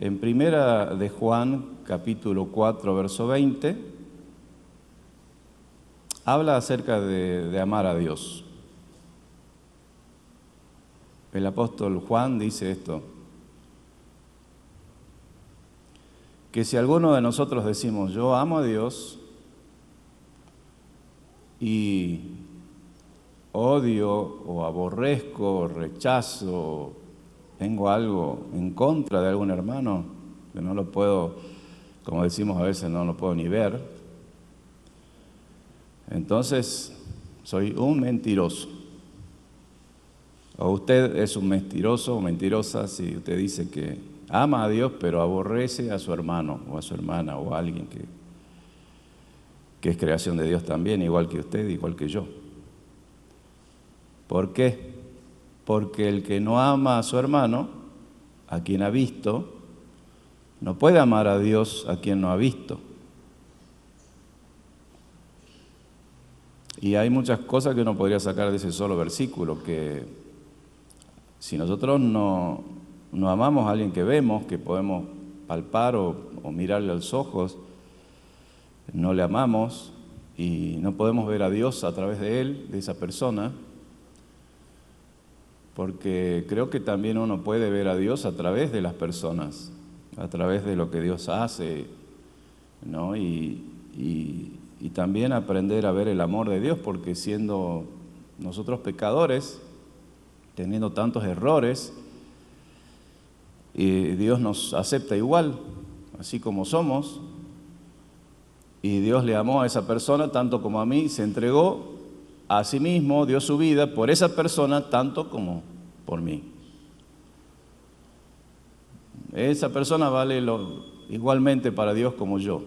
en Primera de Juan, capítulo 4, verso 20, habla acerca de amar a Dios. El apóstol Juan dice esto, que si alguno de nosotros decimos, yo amo a Dios y odio o aborrezco o rechazo, tengo algo en contra de algún hermano, que no lo puedo, como decimos a veces, no lo puedo ni ver, entonces soy un mentiroso. O usted es un mentiroso o mentirosa si usted dice que ama a Dios, pero aborrece a su hermano o a su hermana o a alguien que es creación de Dios también, igual que usted, igual que yo. ¿Por qué? Porque el que no ama a su hermano, a quien ha visto, no puede amar a Dios a quien no ha visto. Y hay muchas cosas que uno podría sacar de ese solo versículo, que si nosotros no amamos a alguien que vemos, que podemos palpar o mirarle a los ojos, no le amamos y no podemos ver a Dios a través de él, de esa persona, porque creo que también uno puede ver a Dios a través de las personas, a través de lo que Dios hace, ¿no? Y también aprender a ver el amor de Dios, porque siendo nosotros pecadores, teniendo tantos errores, y Dios nos acepta igual, así como somos, y Dios le amó a esa persona tanto como a mí, se entregó a sí mismo, dio su vida por esa persona tanto como por mí. Esa persona vale igualmente para Dios como yo.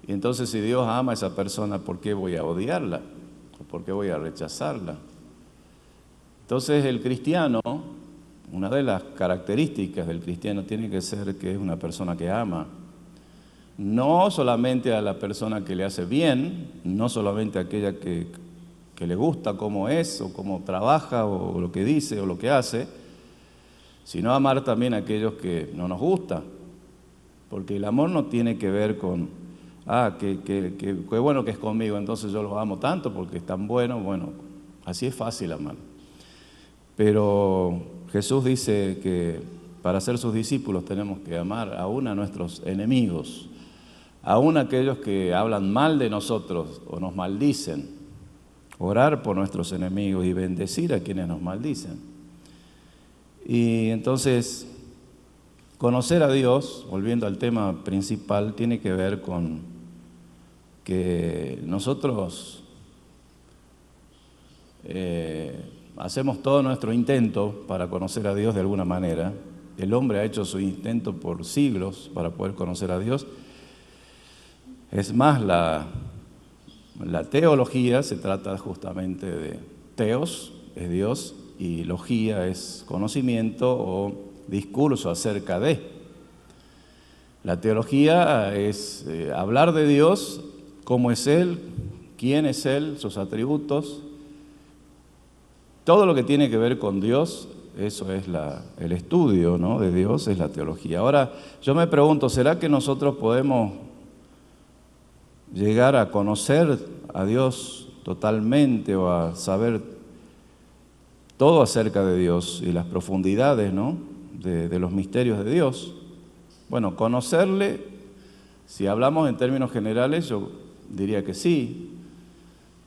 Y entonces si Dios ama a esa persona, ¿por qué voy a odiarla? ¿O por qué voy a rechazarla? Entonces el cristiano, una de las características del cristiano tiene que ser que es una persona que ama. No solamente a la persona que le hace bien, no solamente a aquella que le gusta cómo es o cómo trabaja o lo que dice o lo que hace, sino amar también a aquellos que no nos gusta. Porque el amor no tiene que ver con, qué bueno que es conmigo, entonces yo los amo tanto porque es tan bueno. Bueno, así es fácil amar. Pero Jesús dice que para ser sus discípulos tenemos que amar aún a nuestros enemigos, aún a aquellos que hablan mal de nosotros o nos maldicen, orar por nuestros enemigos y bendecir a quienes nos maldicen. Y entonces, conocer a Dios, volviendo al tema principal, tiene que ver con que nosotros hacemos todo nuestro intento para conocer a Dios de alguna manera. El hombre ha hecho su intento por siglos para poder conocer a Dios. Es más, la teología se trata justamente de teos, es Dios, y logía es conocimiento o discurso acerca de. La teología es hablar de Dios, cómo es Él, quién es Él, sus atributos. Todo lo que tiene que ver con Dios, eso es el estudio, ¿no?, de Dios, es la teología. Ahora, yo me pregunto, ¿será que nosotros podemos llegar a conocer a Dios totalmente o a saber todo acerca de Dios y las profundidades, ¿no?, de los misterios de Dios? Bueno, conocerle, si hablamos en términos generales, yo diría que sí.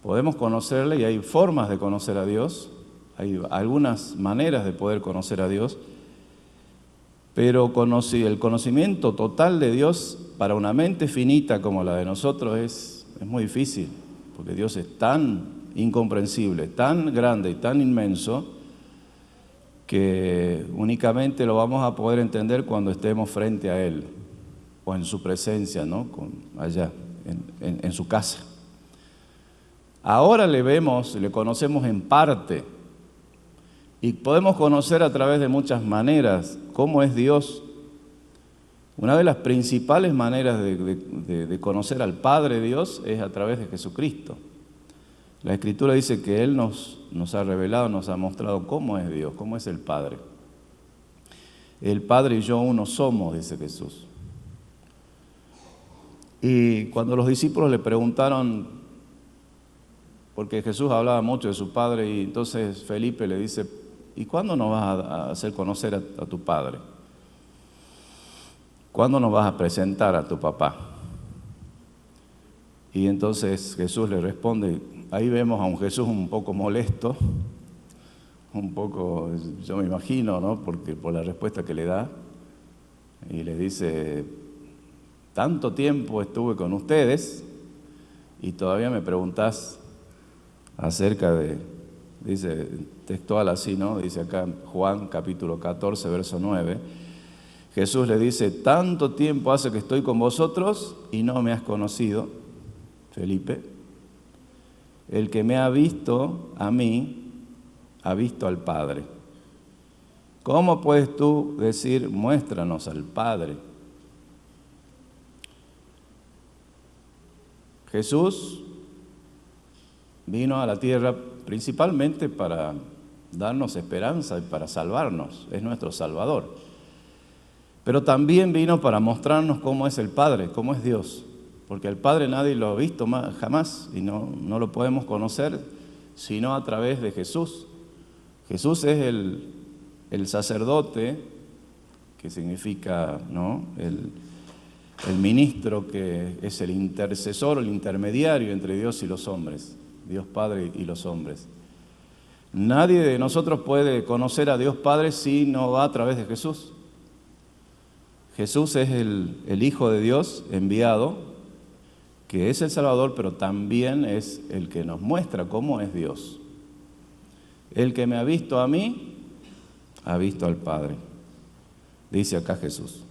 Podemos conocerle y hay formas de conocer a Dios. Hay algunas maneras de poder conocer a Dios, pero el conocimiento total de Dios para una mente finita como la de nosotros es muy difícil, porque Dios es tan incomprensible, tan grande y tan inmenso, que únicamente lo vamos a poder entender cuando estemos frente a Él, o en su presencia, ¿no?, allá, en su casa. Ahora le conocemos en parte, y podemos conocer a través de muchas maneras cómo es Dios. Una de las principales maneras de conocer al Padre Dios es a través de Jesucristo. La Escritura dice que Él nos ha revelado, nos ha mostrado cómo es Dios, cómo es el Padre. El Padre y yo uno somos, dice Jesús. Y cuando los discípulos le preguntaron, porque Jesús hablaba mucho de su Padre, y entonces Felipe le dice, ¿y cuándo nos vas a hacer conocer a tu Padre? ¿Cuándo nos vas a presentar a tu papá? Y entonces Jesús le responde, ahí vemos a un Jesús un poco molesto, un poco, yo me imagino, ¿no? Porque por la respuesta que le da, y le dice, tanto tiempo estuve con ustedes y todavía me preguntás acerca de, dice textual así, ¿no? Dice acá Juan capítulo 14, verso 9, Jesús le dice, tanto tiempo hace que estoy con vosotros y no me has conocido, Felipe. El que me ha visto a mí, ha visto al Padre. ¿Cómo puedes tú decir, muéstranos al Padre? Jesús vino a la tierra principalmente para darnos esperanza y para salvarnos, es nuestro Salvador. Pero también vino para mostrarnos cómo es el Padre, cómo es Dios. Porque el Padre nadie lo ha visto jamás y no lo podemos conocer sino a través de Jesús. Jesús es el sacerdote, que significa, ¿no?, el ministro, que es el intercesor, el intermediario entre Dios y los hombres, Dios Padre y los hombres. Nadie de nosotros puede conocer a Dios Padre si no va a través de Jesús. Jesús es el Hijo de Dios enviado, que es el Salvador, pero también es el que nos muestra cómo es Dios. El que me ha visto a mí, ha visto al Padre, dice acá Jesús.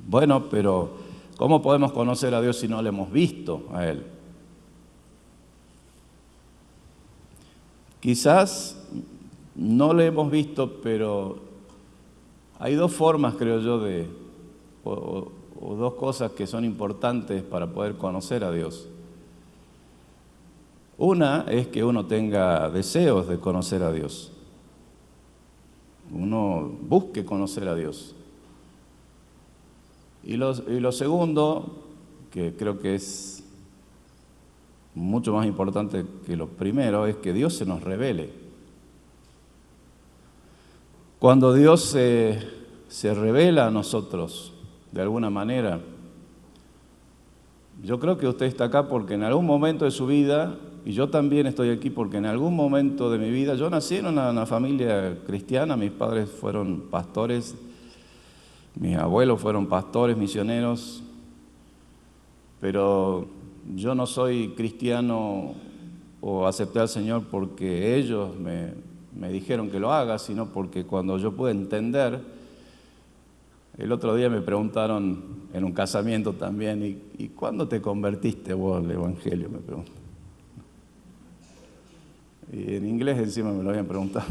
Bueno, pero ¿cómo podemos conocer a Dios si no le hemos visto a Él? Quizás no le hemos visto, pero hay dos formas, creo yo, o dos cosas que son importantes para poder conocer a Dios. Una es que uno tenga deseos de conocer a Dios. Uno busque conocer a Dios. Y lo segundo, que creo que es mucho más importante que lo primero, es que Dios se nos revele. Cuando Dios se revela a nosotros, de alguna manera, yo creo que usted está acá porque en algún momento de su vida, y yo también estoy aquí porque en algún momento de mi vida, yo nací en una familia cristiana, mis padres fueron pastores, mis abuelos fueron pastores, misioneros, pero yo no soy cristiano o acepté al Señor porque ellos me dijeron que lo haga, sino porque cuando yo pude entender. El otro día me preguntaron en un casamiento también, ¿y cuándo te convertiste vos al Evangelio? Me preguntan. Y en inglés encima me lo habían preguntado.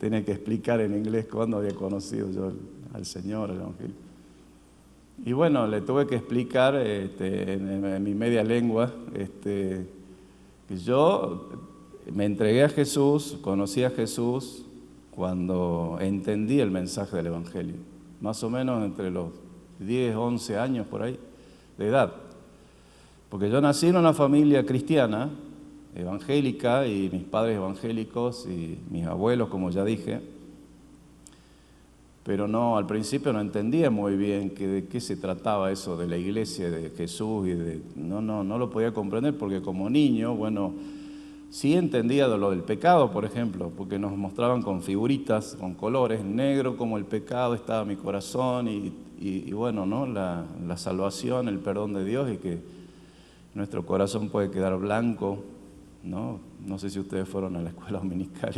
Tenía que explicar en inglés cuándo había conocido yo al Señor, al Evangelio. Y bueno, le tuve que explicar en mi media lengua que yo me entregué a Jesús, conocí a Jesús cuando entendí el mensaje del Evangelio, más o menos entre los 10, 11 años por ahí de edad. Porque yo nací en una familia cristiana, evangélica, y mis padres evangélicos y mis abuelos, como ya dije, pero no, al principio no entendía muy bien de qué se trataba eso de la iglesia de Jesús, no lo podía comprender porque como niño, bueno, sí entendía de lo del pecado, por ejemplo, porque nos mostraban con figuritas, con colores, negro como el pecado estaba mi corazón y bueno, ¿no? La salvación, el perdón de Dios y que nuestro corazón puede quedar blanco, ¿no? No sé si ustedes fueron a la escuela dominical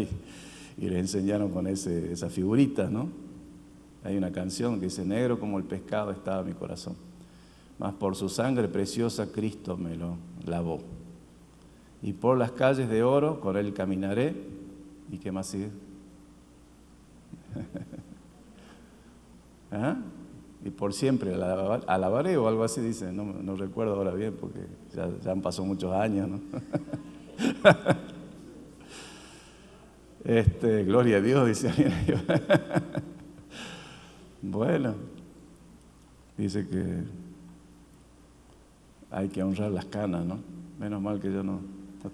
y les enseñaron con esas figuritas, ¿no? Hay una canción que dice, negro como el pescado estaba mi corazón, mas por su sangre preciosa Cristo me lo lavó. Y por las calles de oro con él caminaré. ¿Y qué más sigue? ¿Ah? Y por siempre alabaré o algo así dice, no recuerdo ahora bien porque ya han pasado muchos años, ¿no? Gloria a Dios, dice alguien. Bueno, dice que hay que honrar las canas, ¿no? Menos mal que yo no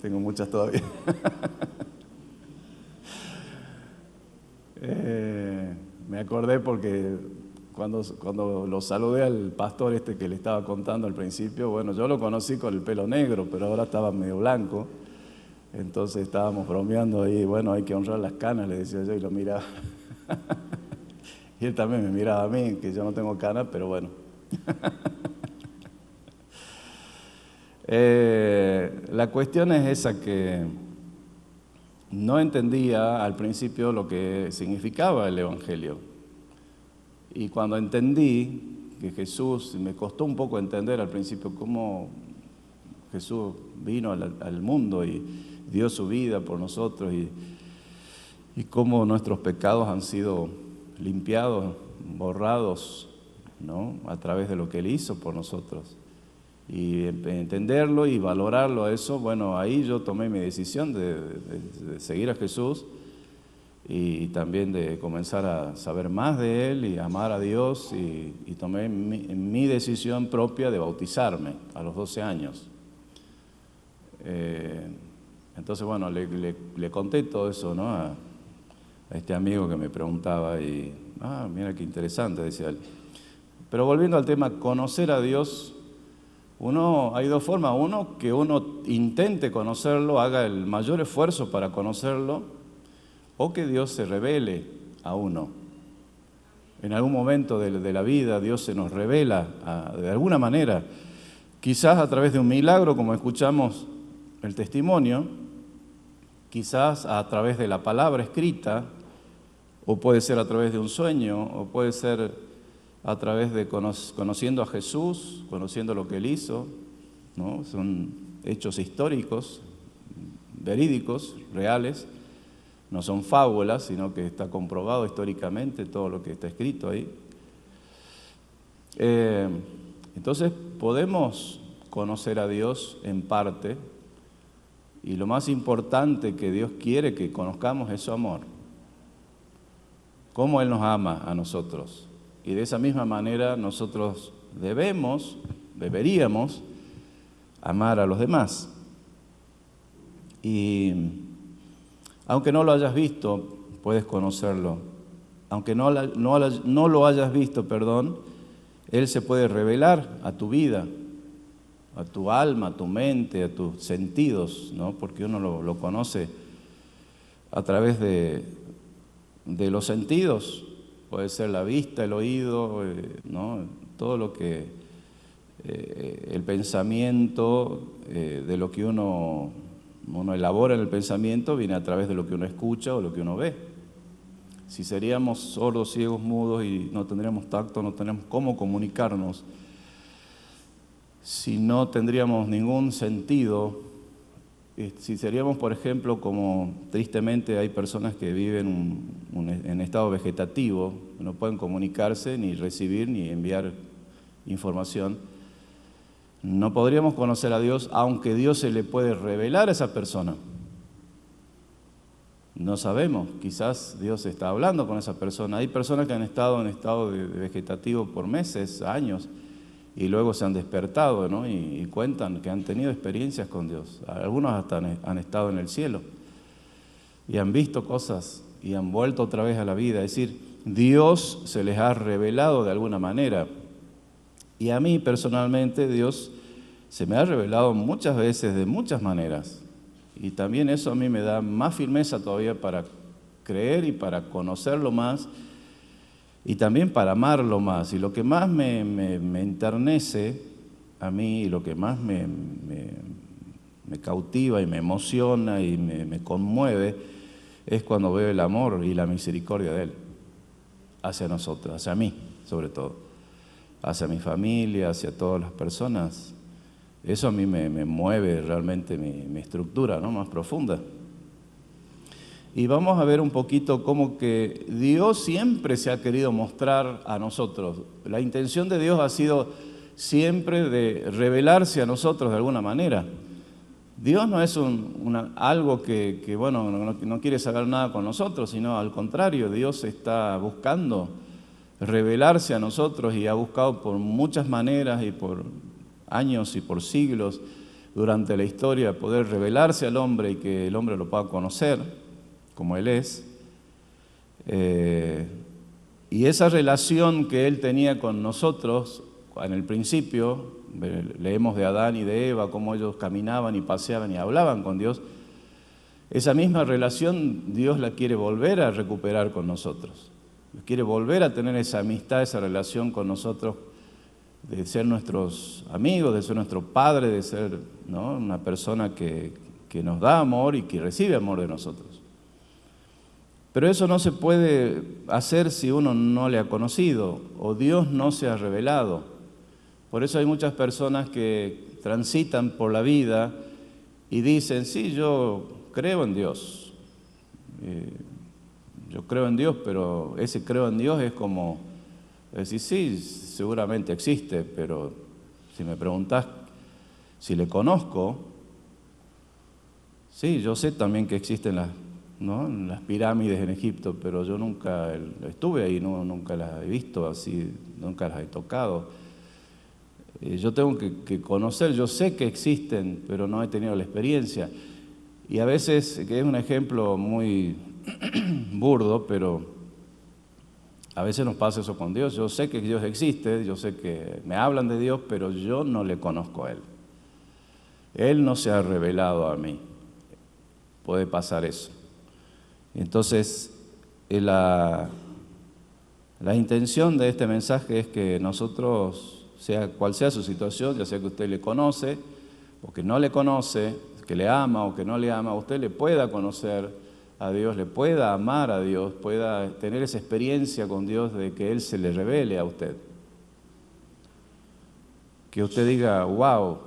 tengo muchas todavía. Me acordé porque cuando lo saludé al pastor que le estaba contando al principio, bueno, yo lo conocí con el pelo negro, pero ahora estaba medio blanco. Entonces estábamos bromeando ahí, bueno, hay que honrar las canas, le decía yo, y lo miraba. Y él también me miraba a mí, que yo no tengo canas, pero bueno. La cuestión es esa, que no entendía al principio lo que significaba el Evangelio. Y cuando entendí que Jesús, me costó un poco entender al principio cómo Jesús vino al mundo y dio su vida por nosotros y cómo nuestros pecados han sido limpiados, borrados, ¿no? A través de lo que Él hizo por nosotros. Y entenderlo y valorarlo a eso, bueno, ahí yo tomé mi decisión de seguir a Jesús y también de comenzar a saber más de Él y amar a Dios, y tomé mi decisión propia de bautizarme a los 12 años. Entonces, bueno, le conté todo eso, ¿no? a este amigo que me preguntaba y, mira qué interesante, decía él. Pero volviendo al tema, conocer a Dios, hay dos formas. Uno, que uno intente conocerlo, haga el mayor esfuerzo para conocerlo, o que Dios se revele a uno. En algún momento de la vida Dios se nos revela de alguna manera, quizás a través de un milagro, como escuchamos el testimonio, quizás a través de la palabra escrita, o puede ser a través de un sueño, o puede ser a través de conociendo a Jesús, conociendo lo que Él hizo, ¿no? Son hechos históricos, verídicos, reales, no son fábulas, sino que está comprobado históricamente todo lo que está escrito ahí. Entonces podemos conocer a Dios en parte, y lo más importante que Dios quiere que conozcamos es su amor. Cómo Él nos ama a nosotros. Y de esa misma manera nosotros deberíamos amar a los demás. Y aunque no lo hayas visto, puedes conocerlo. Aunque no lo hayas visto, Él se puede revelar a tu vida, a tu alma, a tu mente, a tus sentidos, ¿no? Porque uno lo conoce a través de los sentidos. Puede ser la vista, el oído, ¿no? Todo lo que el pensamiento, de lo que uno elabora en el pensamiento, viene a través de lo que uno escucha o lo que uno ve. Si seríamos sordos, ciegos, mudos y no tendríamos tacto, no tendríamos cómo comunicarnos, si no tendríamos ningún sentido, si seríamos, por ejemplo, como tristemente hay personas que viven en estado vegetativo, no pueden comunicarse, ni recibir, ni enviar información, no podríamos conocer a Dios, aunque Dios se le puede revelar a esa persona. No sabemos, quizás Dios está hablando con esa persona. Hay personas que han estado en estado de vegetativo por meses, años, y luego se han despertado, ¿no? y cuentan que han tenido experiencias con Dios. Algunos hasta han estado en el cielo y han visto cosas y han vuelto otra vez a la vida. Es decir, Dios se les ha revelado de alguna manera. Y a mí personalmente Dios se me ha revelado muchas veces de muchas maneras. Y también eso a mí me da más firmeza todavía para creer y para conocerlo más, y también para amarlo más. Y lo que más me enternece a mí, y lo que más me cautiva y me emociona y me conmueve, es cuando veo el amor y la misericordia de Él hacia nosotros, hacia mí sobre todo, hacia mi familia, hacia todas las personas. Eso a mí me mueve realmente mi estructura, ¿no? Más profunda. Y vamos a ver un poquito cómo que Dios siempre se ha querido mostrar a nosotros. La intención de Dios ha sido siempre de revelarse a nosotros de alguna manera. Dios no es algo que bueno, no quiere saber nada con nosotros, sino al contrario, Dios está buscando revelarse a nosotros y ha buscado por muchas maneras y por años y por siglos durante la historia poder revelarse al hombre y que el hombre lo pueda conocer como Él es. Y esa relación que Él tenía con nosotros en el principio, leemos de Adán y de Eva, cómo ellos caminaban y paseaban y hablaban con Dios, esa misma relación Dios la quiere volver a recuperar con nosotros. Quiere volver a tener esa amistad, esa relación con nosotros, de ser nuestros amigos, de ser nuestro Padre, de ser, ¿no?, una persona que nos da amor y que recibe amor de nosotros. Pero eso no se puede hacer si uno no le ha conocido o Dios no se ha revelado. Por eso hay muchas personas que transitan por la vida y dicen, sí, yo creo en Dios. Yo creo en Dios, pero ese creo en Dios es como decir, sí, seguramente existe, pero si me preguntás si le conozco, sí, yo sé también que existen las pirámides en Egipto, pero yo nunca estuve ahí, nunca las he visto así, nunca las he tocado. Yo tengo que conocer, yo sé que existen, pero no he tenido la experiencia. Y a veces, que es un ejemplo muy burdo, pero a veces nos pasa eso con Dios. Yo sé que Dios existe, yo sé que me hablan de Dios, pero yo no le conozco a Él. Él no se ha revelado a mí. Puede pasar eso. Entonces, la intención de este mensaje es que nosotros, sea cual sea su situación, ya sea que usted le conoce o que no le conoce, que le ama o que no le ama, usted le pueda conocer a Dios, le pueda amar a Dios, pueda tener esa experiencia con Dios de que Él se le revele a usted. Que usted diga, wow,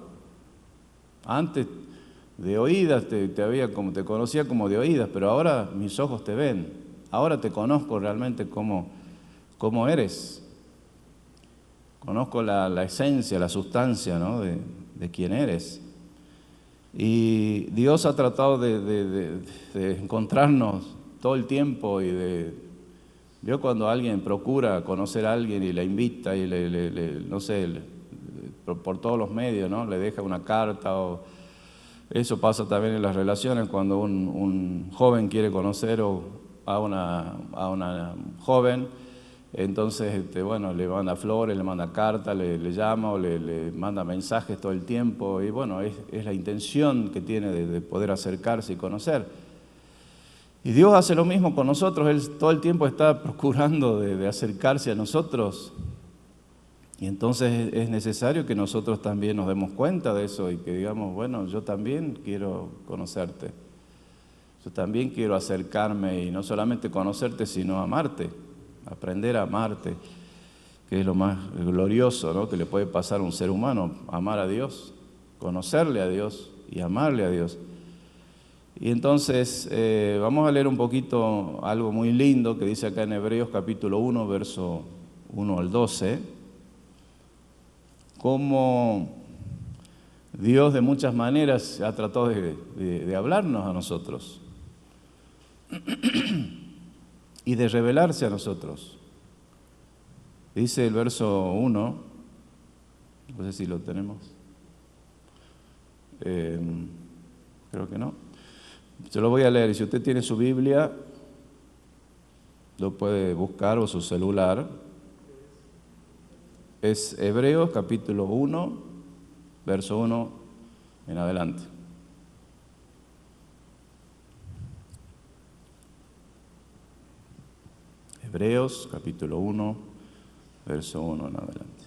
antes de oídas te conocía como de oídas, pero ahora mis ojos te ven, ahora te conozco realmente como eres. Conozco la esencia, la sustancia, ¿no?, de quién eres. Y Dios ha tratado de encontrarnos todo el tiempo vio cuando alguien procura conocer a alguien y la invita y no sé, por todos los medios, ¿no?, le deja una carta o eso pasa también en las relaciones cuando un joven quiere conocer a una joven. Entonces, bueno, le manda flores, le manda cartas, le llama o le manda mensajes todo el tiempo. Y bueno, es la intención que tiene de poder acercarse y conocer. Y Dios hace lo mismo con nosotros. Él todo el tiempo está procurando de acercarse a nosotros. Y entonces es necesario que nosotros también nos demos cuenta de eso y que digamos, bueno, yo también quiero conocerte. Yo también quiero acercarme y no solamente conocerte, sino amarte. Aprender a amarte, que es lo más glorioso, ¿no?, que le puede pasar a un ser humano, amar a Dios, conocerle a Dios y amarle a Dios. Y entonces vamos a leer un poquito algo muy lindo que dice acá en Hebreos capítulo 1, verso 1 al 12, cómo Dios de muchas maneras ha tratado de hablarnos a nosotros y de revelarse a nosotros. Dice el verso 1, no sé si lo tenemos, creo que no. Yo lo voy a leer y si usted tiene su Biblia, lo puede buscar o su celular. Es Hebreos capítulo 1, verso 1 en adelante. Hebreos capítulo 1, verso 1 en adelante.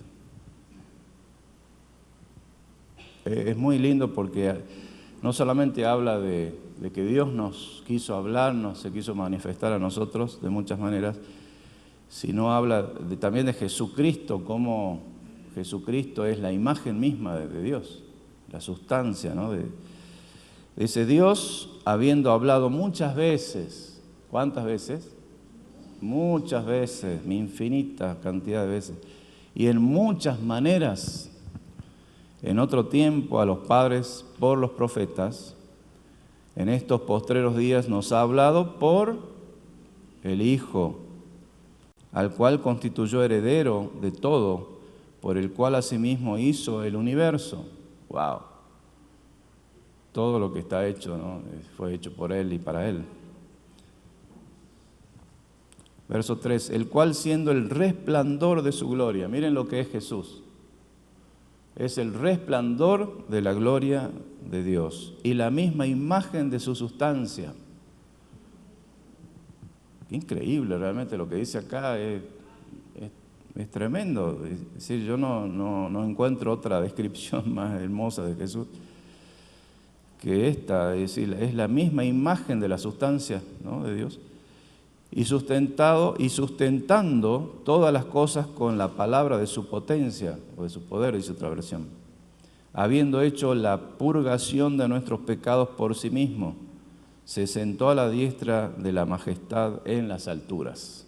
Es muy lindo porque no solamente habla de que Dios nos quiso hablar, se quiso manifestar a nosotros de muchas maneras, sino habla también de Jesucristo, como Jesucristo es la imagen misma de Dios, la sustancia, ¿no? Dice Dios, habiendo hablado muchas veces, ¿cuántas veces? Muchas veces, infinita cantidad de veces, y en muchas maneras, en otro tiempo a los padres por los profetas, en estos postreros días nos ha hablado por el Hijo, al cual constituyó heredero de todo, por el cual asimismo hizo el universo. ¡Wow! Todo lo que está hecho, ¿no?, fue hecho por Él y para Él. Verso 3, el cual siendo el resplandor de su gloria, miren lo que es Jesús, es el resplandor de la gloria de Dios y la misma imagen de su sustancia. Qué increíble realmente lo que dice acá, es tremendo. Es decir, yo no encuentro otra descripción más hermosa de Jesús que esta, es decir, es la misma imagen de la sustancia, ¿no?, de Dios. Y sustentando todas las cosas con la palabra de su potencia, o de su poder, dice otra versión, habiendo hecho la purgación de nuestros pecados por sí mismo, se sentó a la diestra de la majestad en las alturas.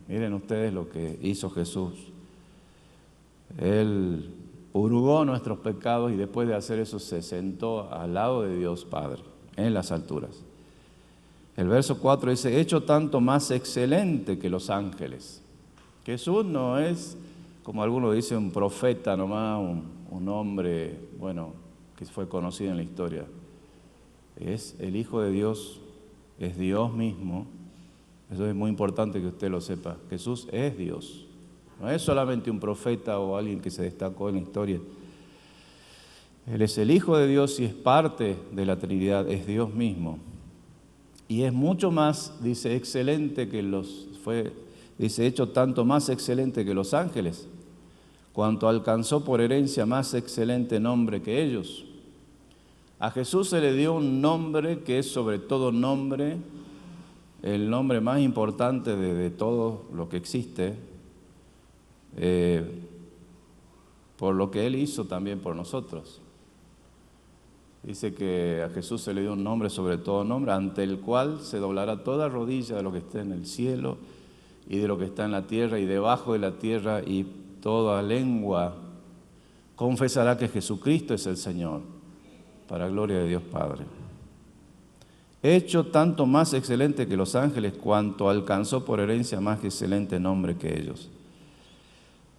Miren ustedes lo que hizo Jesús. Él purgó nuestros pecados y después de hacer eso se sentó al lado de Dios Padre, en las alturas. El verso 4 dice, hecho tanto más excelente que los ángeles. Jesús no es, como algunos dicen, un profeta nomás, un hombre, bueno, que fue conocido en la historia. Es el Hijo de Dios, es Dios mismo. Eso es muy importante que usted lo sepa. Jesús es Dios. No es solamente un profeta o alguien que se destacó en la historia. Él es el Hijo de Dios y es parte de la Trinidad, es Dios mismo. Y es mucho más, dice, excelente que dice, hecho tanto más excelente que los ángeles, cuanto alcanzó por herencia más excelente nombre que ellos. A Jesús se le dio un nombre que es sobre todo nombre, el nombre más importante de todo lo que existe, por lo que Él hizo también por nosotros. Dice que a Jesús se le dio un nombre sobre todo nombre, ante el cual se doblará toda rodilla de lo que está en el cielo y de lo que está en la tierra y debajo de la tierra, y toda lengua confesará que Jesucristo es el Señor, para gloria de Dios Padre. Hecho tanto más excelente que los ángeles, cuanto alcanzó por herencia más excelente nombre que ellos.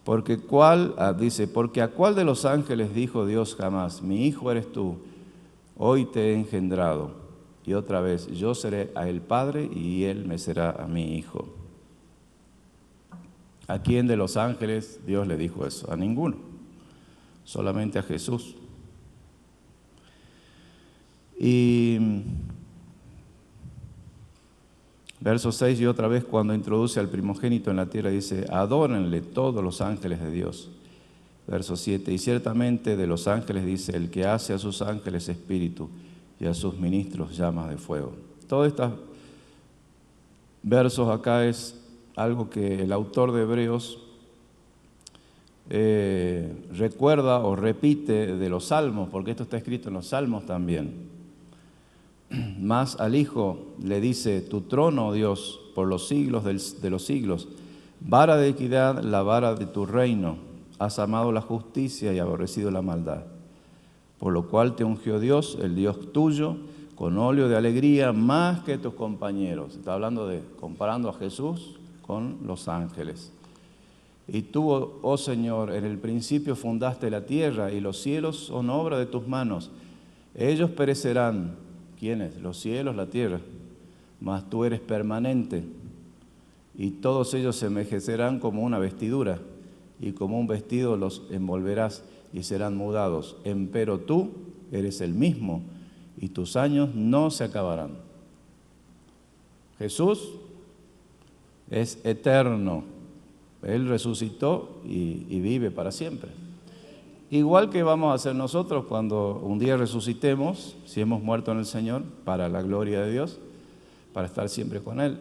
Porque a cuál de los ángeles dijo Dios jamás, mi hijo eres tú, hoy te he engendrado, y otra vez, yo seré a él padre y él me será a mi hijo. ¿A quién de los ángeles Dios le dijo eso? A ninguno, solamente a Jesús. Y verso 6, y otra vez cuando introduce al primogénito en la tierra, dice, adórenle todos los ángeles de Dios. Verso 7, y ciertamente de los ángeles dice, el que hace a sus ángeles espíritu y a sus ministros llamas de fuego. Todos estos versos acá es algo que el autor de Hebreos recuerda o repite de los salmos, porque esto está escrito en los salmos también. Más al Hijo le dice, tu trono, oh Dios, por los siglos de los siglos, vara de equidad, la vara de tu reino. Has amado la justicia y aborrecido la maldad. Por lo cual te ungió Dios, el Dios tuyo, con óleo de alegría más que tus compañeros. Está hablando comparando a Jesús con los ángeles. Y tú, oh Señor, en el principio fundaste la tierra y los cielos son obra de tus manos. Ellos perecerán. ¿Quiénes? Los cielos, la tierra. Mas tú eres permanente. Y todos ellos se envejecerán como una vestidura. Y como un vestido los envolverás y serán mudados. Empero tú eres el mismo y tus años no se acabarán. Jesús es eterno. Él resucitó y vive para siempre. Igual que vamos a hacer nosotros cuando un día resucitemos, si hemos muerto en el Señor, para la gloria de Dios, para estar siempre con Él.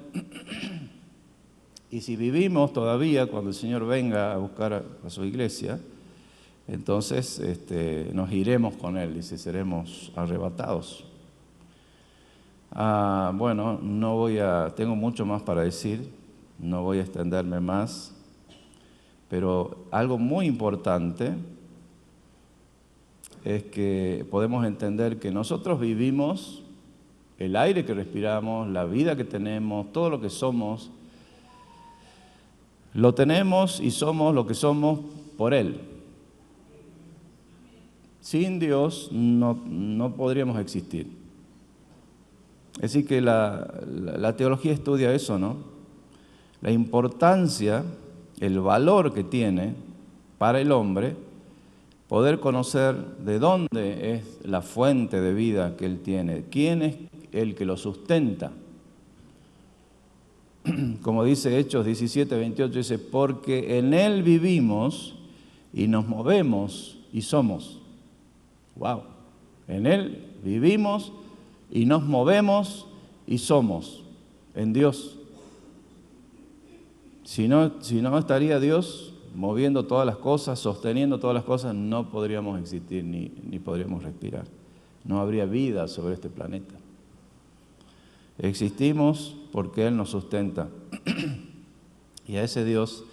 Y si vivimos todavía, cuando el Señor venga a buscar a su iglesia, entonces nos iremos con Él y seremos arrebatados. Bueno, tengo mucho más para decir, no voy a extenderme más, pero algo muy importante es que podemos entender que nosotros vivimos, el aire que respiramos, la vida que tenemos, todo lo que somos, lo tenemos y somos lo que somos por Él. Sin Dios no podríamos existir. Así que la teología estudia eso, ¿no? La importancia, el valor que tiene para el hombre poder conocer de dónde es la fuente de vida que él tiene, quién es el que lo sustenta. Como dice Hechos 17:28, dice, porque en Él vivimos y nos movemos y somos. ¡Wow! En Él vivimos y nos movemos y somos. En Dios. Si no estaría Dios moviendo todas las cosas, sosteniendo todas las cosas, no podríamos existir ni podríamos respirar. No habría vida sobre este planeta. Existimos porque Él nos sustenta. Y a ese Dios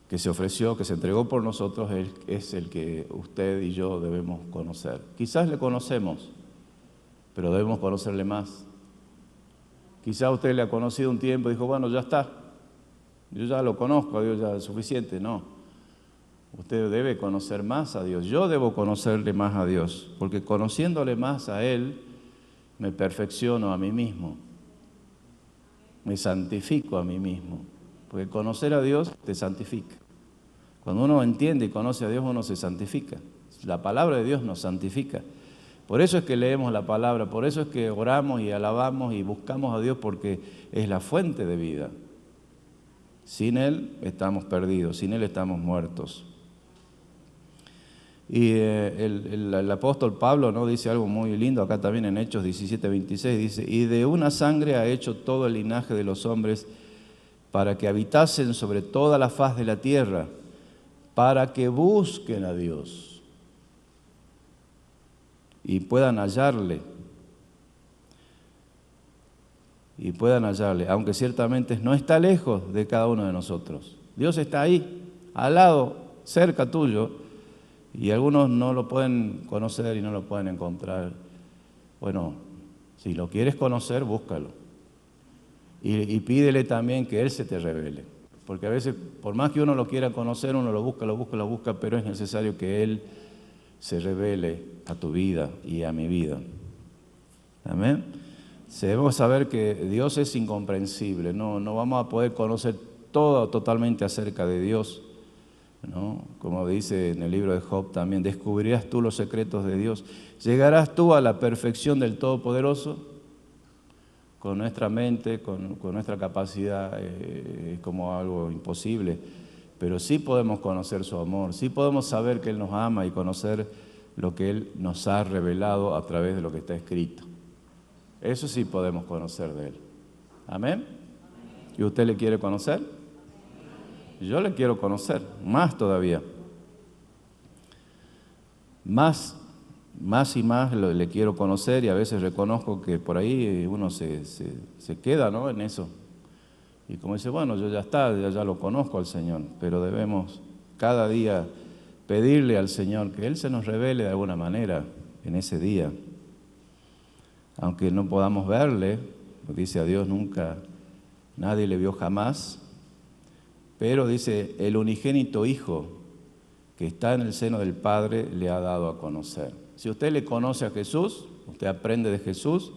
que se ofreció, que se entregó por nosotros, Él es el que usted y yo debemos conocer. Quizás le conocemos, pero debemos conocerle más. Quizás usted le ha conocido un tiempo y dijo, bueno, ya está. Yo ya lo conozco, a Dios ya es suficiente. No. Usted debe conocer más a Dios. Yo debo conocerle más a Dios, porque conociéndole más a Él, me perfecciono a mí mismo. Me santifico a mí mismo. Porque conocer a Dios te santifica. Cuando uno entiende y conoce a Dios, uno se santifica. La palabra de Dios nos santifica. Por eso es que leemos la palabra, por eso es que oramos y alabamos y buscamos a Dios, porque es la fuente de vida. Sin Él estamos perdidos, sin Él estamos muertos. Y el apóstol Pablo, ¿no?, dice algo muy lindo acá también en Hechos 17:26, dice, y de una sangre ha hecho todo el linaje de los hombres para que habitasen sobre toda la faz de la tierra, para que busquen a Dios y puedan hallarle. Aunque ciertamente no está lejos de cada uno de nosotros. Dios está ahí, al lado, cerca tuyo, y algunos no lo pueden conocer y no lo pueden encontrar. Bueno, si lo quieres conocer, búscalo. Y pídele también que Él se te revele. Porque a veces, por más que uno lo quiera conocer, uno lo busca, pero es necesario que Él se revele a tu vida y a mi vida. Amén. Debemos saber que Dios es incomprensible. No vamos a poder conocer todo totalmente acerca de Dios, ¿no? Como dice en el libro de Job también, descubrirás tú los secretos de Dios. ¿Llegarás tú a la perfección del Todopoderoso? Con nuestra mente, con nuestra capacidad, es como algo imposible. Pero sí podemos conocer su amor, sí podemos saber que Él nos ama y conocer lo que Él nos ha revelado a través de lo que está escrito. Eso sí podemos conocer de Él. ¿Amén? ¿Y usted le quiere conocer? Yo le quiero conocer, más todavía. Más y más le quiero conocer, y a veces reconozco que por ahí uno se queda, ¿no?, en eso. Y como dice, bueno, yo ya lo conozco al Señor, pero debemos cada día pedirle al Señor que Él se nos revele de alguna manera en ese día. Aunque no podamos verle, dice a Dios nunca, nadie le vio jamás, pero dice, el unigénito Hijo que está en el seno del Padre le ha dado a conocer. Si usted le conoce a Jesús, usted aprende de Jesús,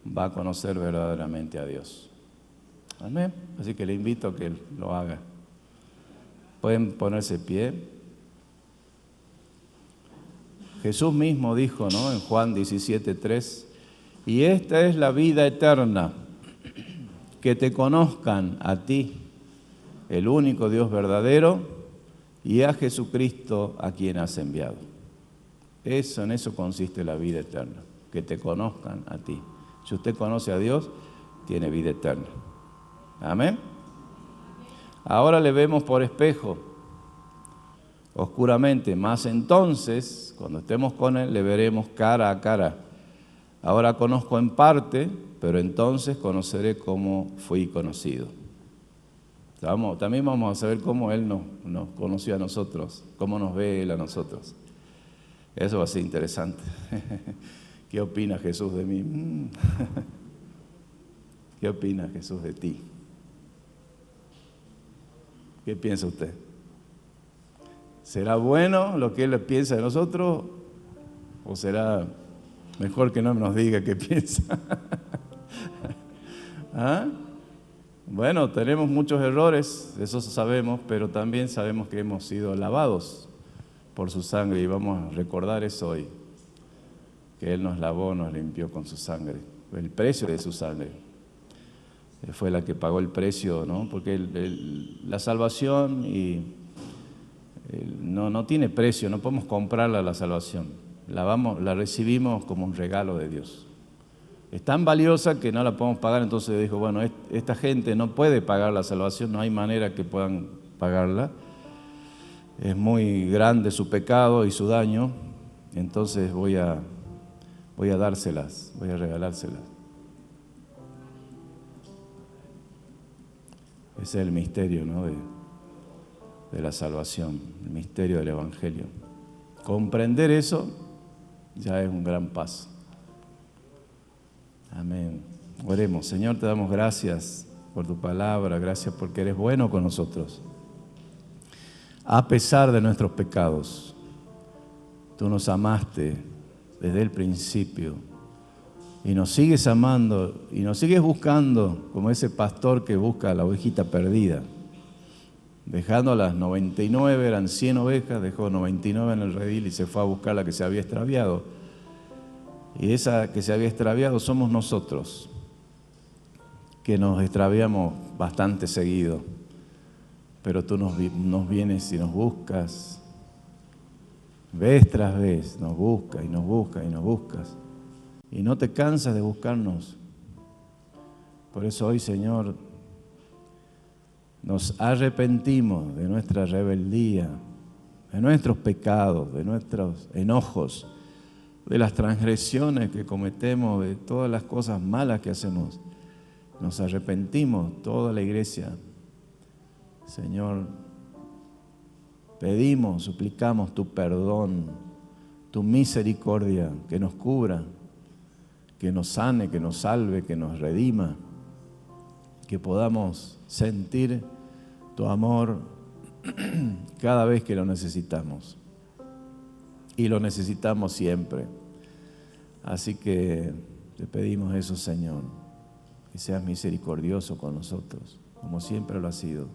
va a conocer verdaderamente a Dios. Amén. Así que le invito a que lo haga. Pueden ponerse de pie. Jesús mismo dijo, ¿no?, en Juan 17:3, y esta es la vida eterna, que te conozcan a ti, el único Dios verdadero, y a Jesucristo a quien has enviado. En eso consiste la vida eterna, que te conozcan a ti. Si usted conoce a Dios, tiene vida eterna. Amén. Ahora le vemos por espejo, oscuramente, mas entonces, cuando estemos con Él, le veremos cara a cara. Ahora conozco en parte, pero entonces conoceré cómo fui conocido. También vamos a saber cómo Él nos conoció a nosotros, cómo nos ve Él a nosotros. Eso va a ser interesante. ¿Qué opina Jesús de mí? ¿Qué opina Jesús de ti? ¿Qué piensa usted? ¿Será bueno lo que Él piensa de nosotros o será mejor que no nos diga qué piensa? ¿Ah? Bueno, tenemos muchos errores, eso sabemos, pero también sabemos que hemos sido lavados por su sangre y vamos a recordar eso hoy, que Él nos lavó, nos limpió con su sangre, el precio de su sangre. Fue la que pagó el precio, ¿no? Porque la salvación no tiene precio, no podemos comprarla la salvación, la recibimos como un regalo de Dios. Es tan valiosa que no la podemos pagar, entonces dijo, bueno, esta gente no puede pagar la salvación, no hay manera que puedan pagarla. Es muy grande su pecado y su daño, entonces voy a dárselas, voy a regalárselas. Ese es el misterio, ¿no? de la salvación, el misterio del Evangelio. Comprender eso ya es un gran paso. Amén. Oremos. Señor, te damos gracias por tu palabra, gracias porque eres bueno con nosotros. A pesar de nuestros pecados, tú nos amaste desde el principio y nos sigues amando y nos sigues buscando como ese pastor que busca a la ovejita perdida. Dejando a las 99, eran 100 ovejas, dejó 99 en el redil y se fue a buscar la que se había extraviado. Y esa que se había extraviado somos nosotros, que nos extraviamos bastante seguido. Pero tú nos vienes y nos buscas, vez tras vez, nos buscas y nos buscas y nos buscas. Y no te cansas de buscarnos. Por eso hoy, Señor, nos arrepentimos de nuestra rebeldía, de nuestros pecados, de nuestros enojos, de las transgresiones que cometemos, de todas las cosas malas que hacemos. Nos arrepentimos, toda la iglesia. Señor, pedimos, suplicamos tu perdón, tu misericordia, que nos cubra, que nos sane, que nos salve, que nos redima, que podamos sentir tu amor cada vez que lo necesitamos. Y lo necesitamos siempre. Así que te pedimos eso, Señor, que seas misericordioso con nosotros, como siempre lo has sido.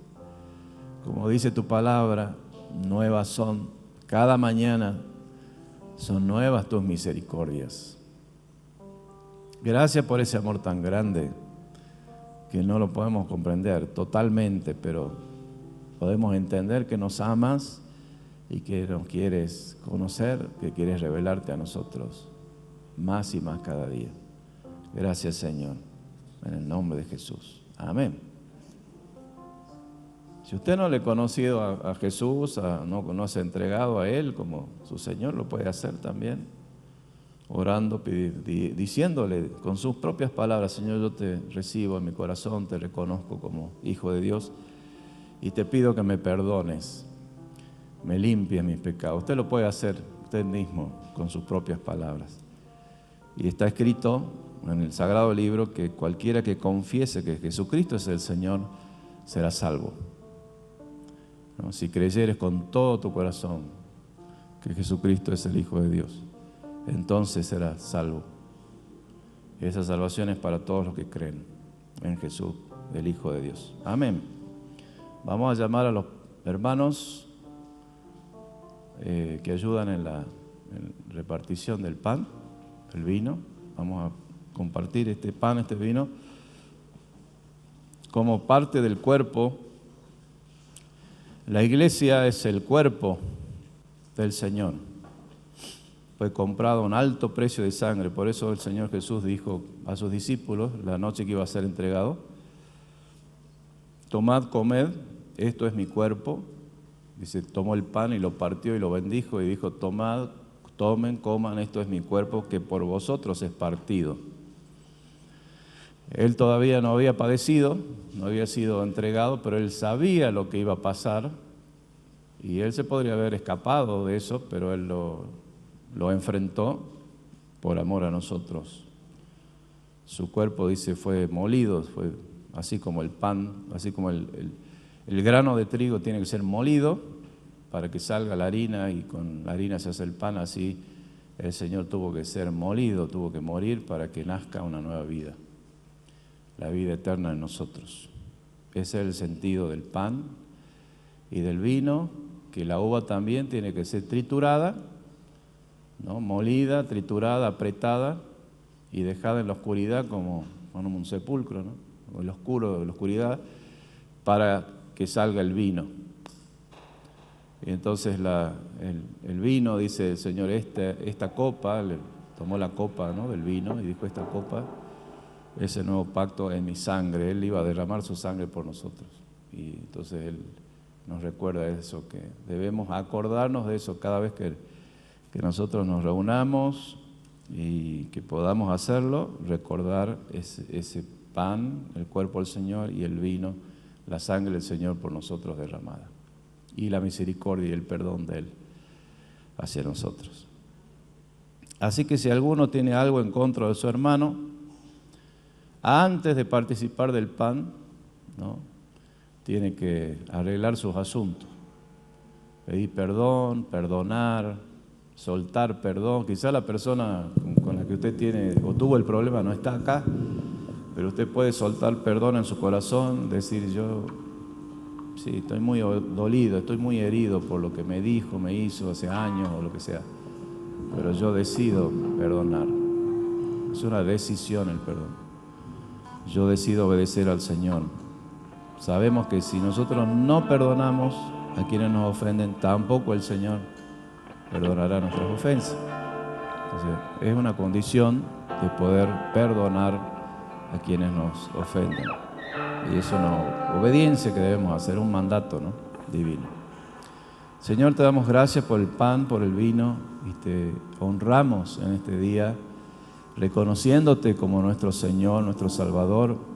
Como dice tu palabra, nuevas son, cada mañana son nuevas tus misericordias. Gracias por ese amor tan grande que no lo podemos comprender totalmente, pero podemos entender que nos amas y que nos quieres conocer, que quieres revelarte a nosotros más y más cada día. Gracias, Señor, en el nombre de Jesús. Amén. Si usted no le ha conocido a Jesús, no se ha entregado a Él como su Señor, lo puede hacer también, orando, diciéndole con sus propias palabras: Señor, yo te recibo en mi corazón, te reconozco como Hijo de Dios y te pido que me perdones, me limpies mis pecados. Usted lo puede hacer usted mismo con sus propias palabras. Y está escrito en el Sagrado Libro que cualquiera que confiese que Jesucristo es el Señor será salvo. ¿No? Si creyeres con todo tu corazón que Jesucristo es el Hijo de Dios, entonces serás salvo. Y esa salvación es para todos los que creen en Jesús, el Hijo de Dios. Amén. Vamos a llamar a los hermanos que ayudan en la repartición del pan, el vino. Vamos a compartir este pan, este vino, como parte del cuerpo. La iglesia es el cuerpo del Señor. Fue comprado a un alto precio de sangre. Por eso el Señor Jesús dijo a sus discípulos la noche que iba a ser entregado: tomad, comed, esto es mi cuerpo. Dice, tomó el pan y lo partió y lo bendijo y dijo: tomad, tomen, coman, esto es mi cuerpo que por vosotros es partido. Él todavía no había padecido, no había sido entregado, pero él sabía lo que iba a pasar y él se podría haber escapado de eso, pero él lo lo enfrentó por amor a nosotros. Su cuerpo, dice, fue molido, fue así como el pan, así como el grano de trigo tiene que ser molido para que salga la harina y con la harina se hace el pan, así el Señor tuvo que ser molido, tuvo que morir para que nazca una nueva vida, la vida eterna en nosotros. Ese es el sentido del pan y del vino, que la uva también tiene que ser triturada, ¿no? Molida, triturada, apretada y dejada en la oscuridad como un sepulcro, ¿no? O en lo oscuro, en la oscuridad, para que salga el vino. Y entonces el vino, dice el Señor, esta copa, le tomó la copa, ¿no?, del vino y dijo, esta copa es el nuevo pacto en mi sangre. Él iba a derramar su sangre por nosotros. Y entonces Él nos recuerda eso, que debemos acordarnos de eso cada vez que nosotros nos reunamos y que podamos hacerlo, recordar ese pan, el cuerpo del Señor, y el vino, la sangre del Señor por nosotros derramada, y la misericordia y el perdón de Él hacia nosotros. Así que si alguno tiene algo en contra de su hermano, antes de participar del pan, ¿no?, tiene que arreglar sus asuntos, pedir perdón, perdonar, soltar perdón. Quizá la persona con la que usted tiene o tuvo el problema no está acá, pero usted puede soltar perdón en su corazón, decir, yo sí, estoy muy dolido, estoy muy herido por lo que me dijo, me hizo hace años o lo que sea, pero yo decido perdonar. Es una decisión el perdón. Yo decido obedecer al Señor. Sabemos que si nosotros no perdonamos a quienes nos ofenden, tampoco el Señor perdonará nuestras ofensas. Entonces, es una condición de poder perdonar a quienes nos ofenden. Y es una obediencia que debemos hacer, un mandato, ¿no?, divino. Señor, te damos gracias por el pan, por el vino, y te honramos en este día, reconociéndote como nuestro Señor, nuestro Salvador,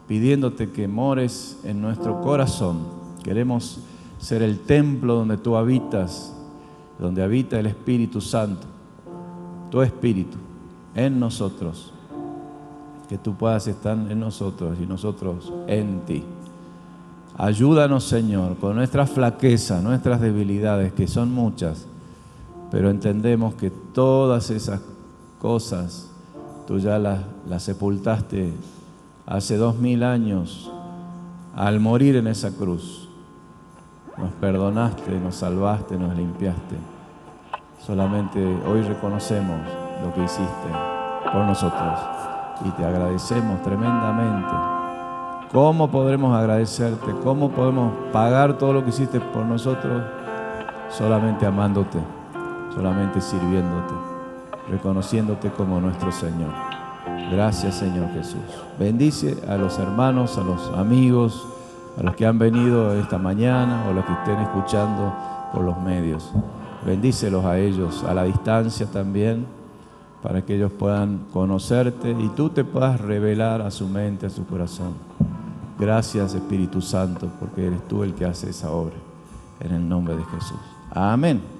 pidiéndote que mores en nuestro corazón. Queremos ser el templo donde tú habitas, donde habita el Espíritu Santo, tu Espíritu, en nosotros. Que tú puedas estar en nosotros y nosotros en ti. Ayúdanos, Señor, con nuestras flaquezas, nuestras debilidades, que son muchas, pero entendemos que todas esas cosas tú ya las sepultaste hace 2000 años al morir en esa cruz. Nos perdonaste, nos salvaste, nos limpiaste. Solamente hoy reconocemos lo que hiciste por nosotros y te agradecemos tremendamente. ¿Cómo podremos agradecerte? ¿Cómo podemos pagar todo lo que hiciste por nosotros? Solamente amándote, solamente sirviéndote, reconociéndote como nuestro Señor. Gracias, Señor Jesús. Bendice a los hermanos, a los amigos, a los que han venido esta mañana o a los que estén escuchando por los medios. Bendícelos a ellos, a la distancia también, para que ellos puedan conocerte y tú te puedas revelar a su mente, a su corazón. Gracias, Espíritu Santo, porque eres tú el que hace esa obra. En el nombre de Jesús. Amén.